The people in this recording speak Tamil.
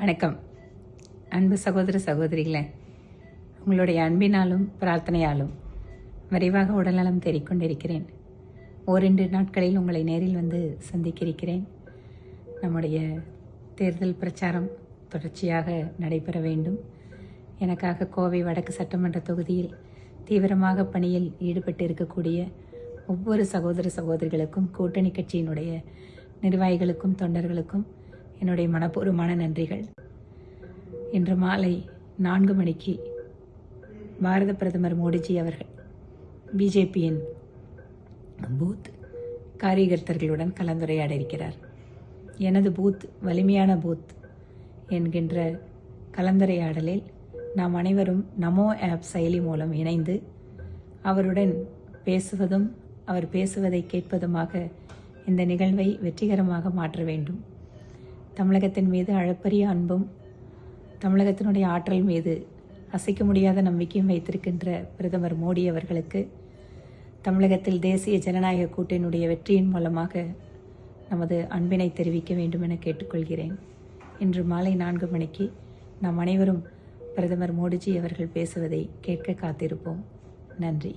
வணக்கம். அன்பு சகோதர சகோதரிகளே, உங்களுடைய அன்பினாலும் பிரார்த்தனையாலும் விரைவாக உடல்நலம் தேறிக்கொண்டிருக்கிறேன். ஓரிரு நாட்களில் உங்களை நேரில் வந்து சந்திக்கிறேன். நம்முடைய தேர்தல் பிரச்சாரம் தொடர்ச்சியாக நடைபெற வேண்டும். எனக்காக கோவை வடக்கு சட்டமன்ற தொகுதியில் தீவிரமாக பணியில் ஈடுபட்டு இருக்கக்கூடிய ஒவ்வொரு சகோதர சகோதரிகளுக்கும், கூட்டணி கட்சியினுடைய நிர்வாகிகளுக்கும், தொண்டர்களுக்கும் என்னுடைய மனப்பூர்வமான நன்றிகள். இன்று மாலை 4 மணிக்கு பாரத பிரதமர் மோடிஜி அவர்கள் பிஜேபியின் பூத் காரியகர்த்தர்களுடன் கலந்துரையாட இருக்கிறார். எனது பூத் வலிமையான பூத் என்கின்ற கலந்துரையாடலில் நாம் அனைவரும் நமோ ஆப் செயலி மூலம் இணைந்து அவருடன் பேசுவதும் அவர் பேசுவதை கேட்பதுமாக இந்த நிகழ்வை வெற்றிகரமாக மாற்ற வேண்டும். தமிழகத்தின் மீது அளப்பரிய அன்பும் தமிழகத்தினுடைய ஆற்றல் மீது அசைக்க முடியாத நம்பிக்கையும் வைத்திருக்கின்ற பிரதமர் மோடி அவர்களுக்கு தமிழகத்தில் தேசிய ஜனநாயக கூட்டணியுடைய வெற்றியின் மூலமாக நமது அன்பினை தெரிவிக்க வேண்டும் என கேட்டுக்கொள்கிறேன். இன்று மாலை 4 மணிக்கு நாம் அனைவரும் பிரதமர் மோடிஜி அவர்கள் பேசுவதை கேட்க காத்திருப்போம். நன்றி.